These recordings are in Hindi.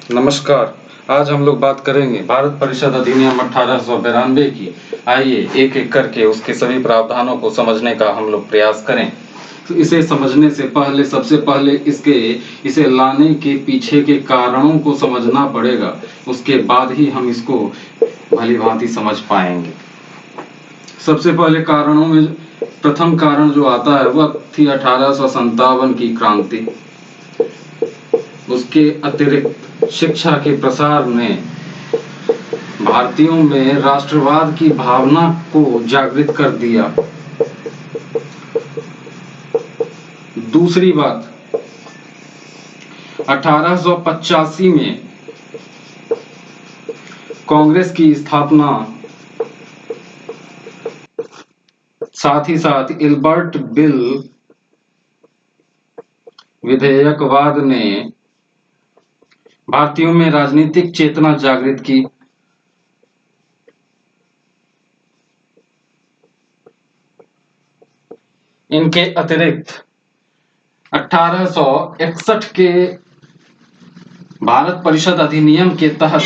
नमस्कार। आज हम लोग बात करेंगे भारत परिषद अधिनियम 1892 की। आइए एक एक करके उसके सभी प्रावधानों को समझने का हम लोग प्रयास करें। तो इसे समझने से पहले सबसे पहले इसे लाने के पीछे के कारणों को समझना पड़ेगा। उसके बाद ही हम इसको भली भांति समझ पाएंगे। सबसे पहले कारणों में प्रथम कारण जो आता है वह थी 1857 की क्रांति। उसके अतिरिक्त शिक्षा के प्रसार ने भारतीयों में राष्ट्रवाद की भावना को जागृत कर दिया। दूसरी बात, 1885 में कांग्रेस की स्थापना, साथ ही साथ इल्बर्ट बिल विधेयकवाद ने भारतीयों में राजनीतिक चेतना जागृत की। इनके अतिरिक्त 1861 के भारत परिषद अधिनियम के तहत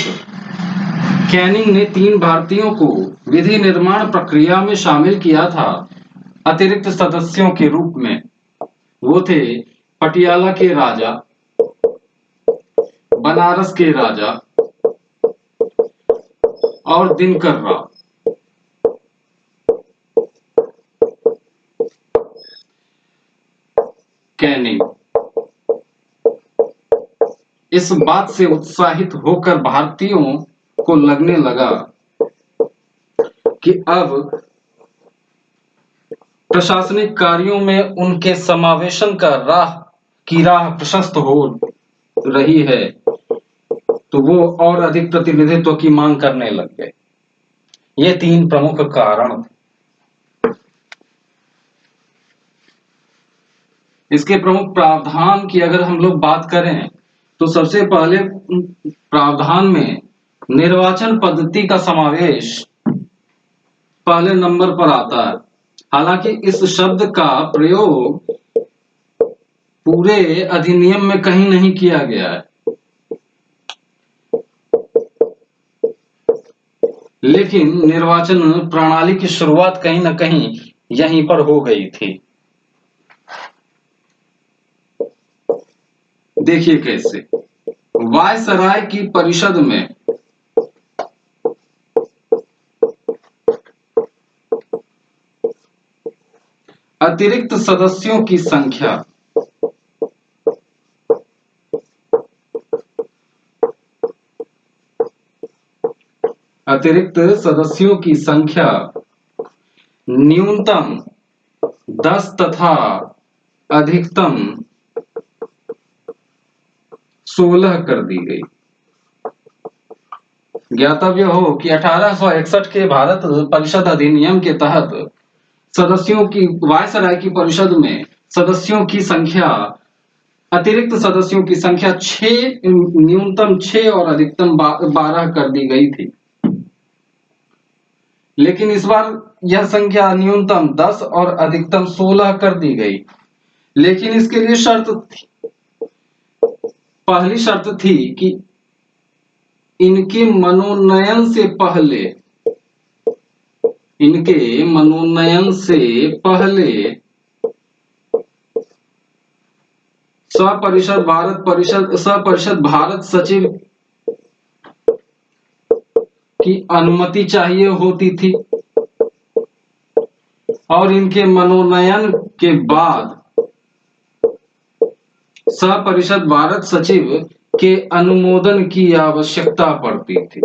कैनिंग ने 3 भारतीयों को विधि निर्माण प्रक्रिया में शामिल किया था अतिरिक्त सदस्यों के रूप में। वो थे पटियाला के राजा, बनारस के राजा और दिनकर राव। कैनिंग इस बात से उत्साहित होकर भारतीयों को लगने लगा कि अब प्रशासनिक कार्यों में उनके समावेशन की राह प्रशस्त हो रही है, तो वो और अधिक प्रतिनिधित्व की मांग करने लग गए। ये 3 प्रमुख कारण थे। इसके प्रमुख प्रावधान की अगर हम लोग बात करें तो सबसे पहले प्रावधान में निर्वाचन पद्धति का समावेश पहले नंबर पर आता है। हालांकि इस शब्द का प्रयोग पूरे अधिनियम में कहीं नहीं किया गया है, लेकिन निर्वाचन प्रणाली की शुरुआत कहीं न कहीं यहीं पर हो गई थी। देखिए कैसे, वायसराय की परिषद में अतिरिक्त सदस्यों की संख्या न्यूनतम 10 तथा अधिकतम 16 कर दी गई। ज्ञातव्य हो कि 1861 के भारत परिषद अधिनियम के तहत वायसराय की परिषद में सदस्यों की संख्या, अतिरिक्त सदस्यों की संख्या न्यूनतम 6 और अधिकतम 12 कर दी गई थी। लेकिन इस बार यह संख्या न्यूनतम 10 और अधिकतम 16 कर दी गई। लेकिन इसके लिए पहली शर्त थी कि इनके मनोनयन से पहले सपरिषद भारत सचिव की अनुमति चाहिए होती थी और इनके मनोनयन के बाद सपरिषद भारत सचिव के अनुमोदन की आवश्यकता पड़ती थी।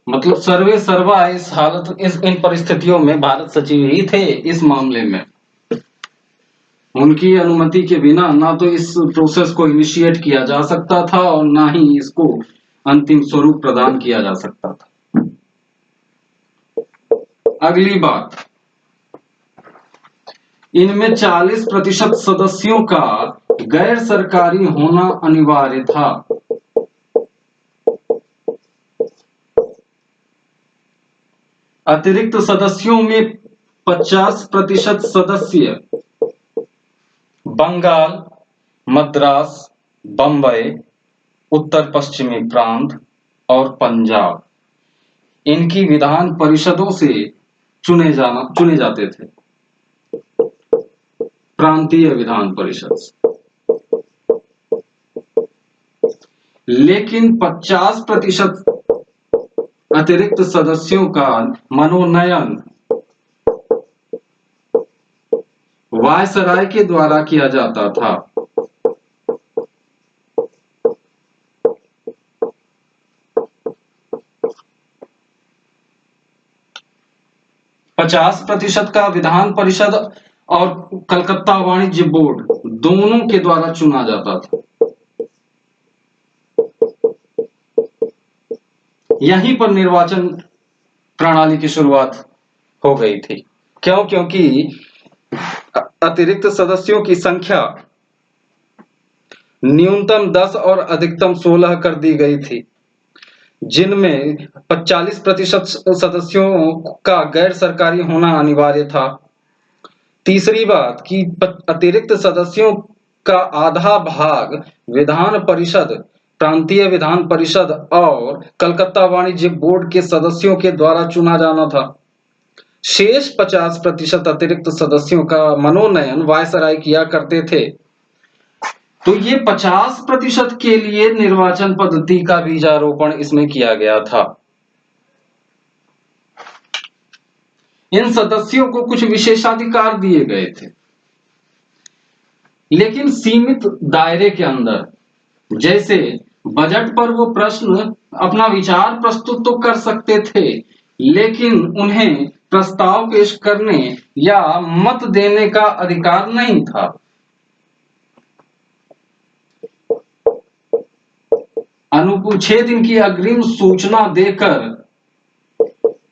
मतलब सर्वे सर्वा इन परिस्थितियों में भारत सचिव ही थे। इस मामले में उनकी अनुमति के बिना ना तो इस प्रोसेस को इनिशिएट किया जा सकता था और ना ही इसको अंतिम स्वरूप प्रदान किया जा सकता था। अगली बात, इनमें 40% सदस्यों का गैर सरकारी होना अनिवार्य था। अतिरिक्त सदस्यों में 50% सदस्य बंगाल, मद्रास, बंबई उत्तर पश्चिमी प्रांत और पंजाब, इनकी विधान परिषदों से चुने जाते थे, प्रांतीय विधान परिषद। लेकिन 50% अतिरिक्त सदस्यों का मनोनयन वायसराय के द्वारा किया जाता था। 50% का विधान परिषद और कलकत्ता वाणिज्य बोर्ड दोनों के द्वारा चुना जाता था। यहीं पर निर्वाचन प्रणाली की शुरुआत हो गई थी। क्यों? क्योंकि अतिरिक्त सदस्यों की संख्या न्यूनतम 10 और अधिकतम 16 कर दी गई थी, जिनमें 40% सदस्यों का गैर सरकारी होना अनिवार्य था। तीसरी बात कि अतिरिक्त सदस्यों का आधा भाग विधान परिषद, प्रांतीय विधान परिषद और कलकत्ता वाणिज्य बोर्ड के सदस्यों के द्वारा चुना जाना था। शेष 50% अतिरिक्त सदस्यों का मनोनयन वायसराय किया करते थे। तो ये 50% के लिए निर्वाचन पद्धति का बीजारोपण इसमें किया गया था। इन सदस्यों को कुछ विशेषाधिकार दिए गए थे, लेकिन सीमित दायरे के अंदर। जैसे बजट पर वो प्रश्न अपना विचार प्रस्तुत तो कर सकते थे, लेकिन उन्हें प्रस्ताव पेश करने या मत देने का अधिकार नहीं था। अनुच्छेद इनकी अग्रिम सूचना देकर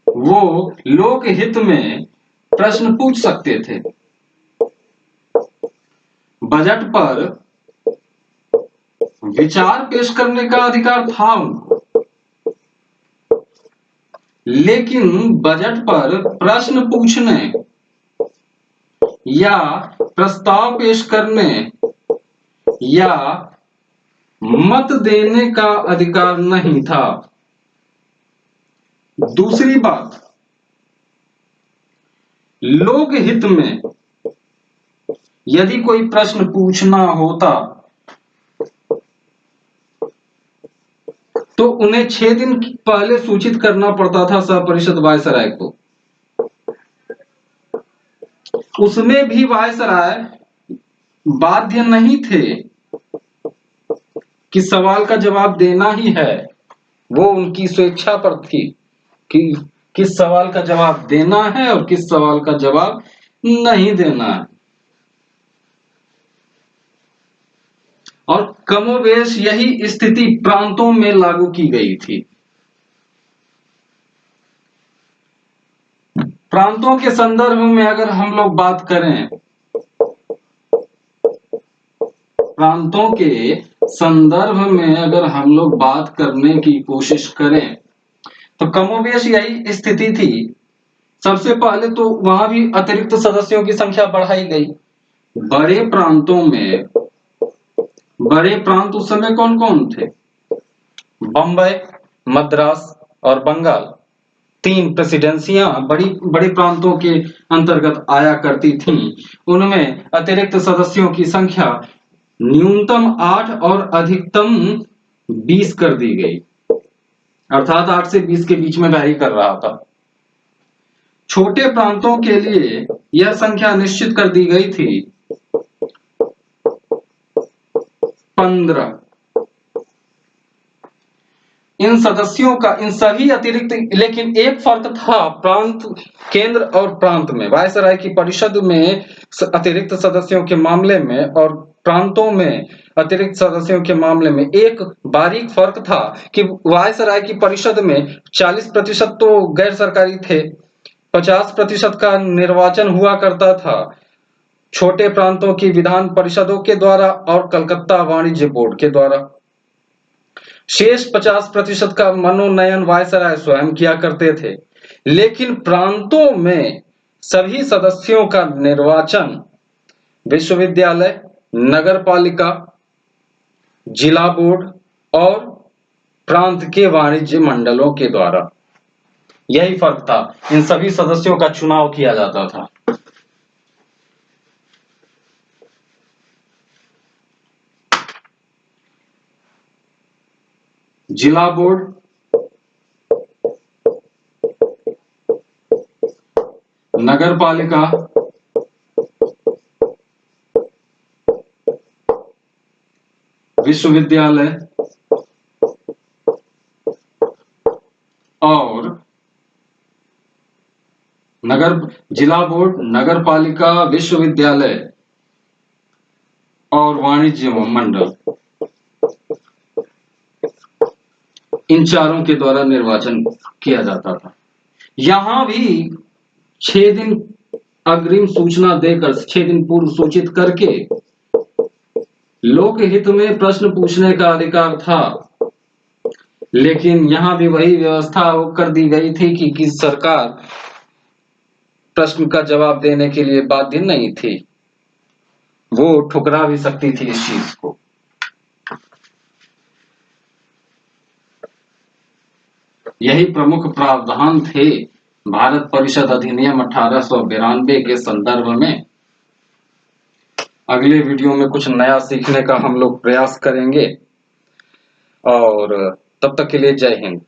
वो लोकहित में प्रश्न पूछ सकते थे। बजट पर विचार पेश करने का अधिकार था उनको, लेकिन बजट पर प्रश्न पूछने या प्रस्ताव पेश करने या मत देने का अधिकार नहीं था। दूसरी बात, लोकहित में यदि कोई प्रश्न पूछना होता तो उन्हें 6 दिन पहले सूचित करना पड़ता था सपरिषद वायसराय को। उसमें भी वायसराय बाध्य नहीं थे कि सवाल का जवाब देना ही है। वो उनकी स्वेच्छा पर थी कि किस सवाल का जवाब देना है और किस सवाल का जवाब नहीं देना है। और कमोबेश यही स्थिति प्रांतों में लागू की गई थी। प्रांतों के संदर्भ में अगर हम लोग बात करें, प्रांतों के संदर्भ में अगर हम लोग बात करने की कोशिश करें तो कमोबेश यही स्थिति थी। सबसे पहले तो वहां भी अतिरिक्त सदस्यों की संख्या बढ़ाई गई। बड़े प्रांतों में, बड़े प्रांत उस समय कौन कौन थे? बंबई, मद्रास और बंगाल, 3 प्रेसिडेंसियां बड़ी प्रांतों के अंतर्गत आया करती थीं। उनमें अतिरिक्त सदस्यों की संख्या न्यूनतम 8 और अधिकतम 20 कर दी गई, अर्थात 8 से 20 के बीच में वैरी कर रहा था। छोटे प्रांतों के लिए यह संख्या निश्चित कर दी गई थी 15। इन सदस्यों का, इन सभी अतिरिक्त, लेकिन एक फर्क था प्रांत, केंद्र और प्रांत में। वायसराय की परिषद में अतिरिक्त सदस्यों के मामले में और प्रांतों में अतिरिक्त सदस्यों के मामले में एक बारीक फर्क था कि वायसराय की परिषद में 40% तो गैर सरकारी थे, 50% का निर्वाचन हुआ करता था छोटे प्रांतों की विधान परिषदों के द्वारा और कलकत्ता वाणिज्य बोर्ड के द्वारा। शेष 50% का मनोनयन वायसराय स्वयं किया करते थे। लेकिन प्रांतों में सभी सदस्यों का निर्वाचन विश्वविद्यालय, नगर पालिका, जिला बोर्ड और प्रांत के वाणिज्य मंडलों के द्वारा। यही फर्क था, इन सभी सदस्यों का चुनाव किया जाता था। जिला बोर्ड, नगर पालिका, विश्वविद्यालय और जिला बोर्ड, नगर पालिका, विश्वविद्यालय और वाणिज्य मंडल, इन चारों के द्वारा निर्वाचन किया जाता था। यहां भी 6 दिन अग्रिम सूचना देकर, 6 दिन पूर्व सूचित करके लोकहित में प्रश्न पूछने का अधिकार था। लेकिन यहां भी वही व्यवस्था कर दी गई थी कि सरकार प्रश्न का जवाब देने के लिए बाध्य नहीं थी, वो ठुकरा भी सकती थी इस चीज को। यही प्रमुख प्रावधान थे भारत परिषद अधिनियम 1892 के संदर्भ में। अगले वीडियो में कुछ नया सीखने का हम लोग प्रयास करेंगे, और तब तक के लिए जय हिंद।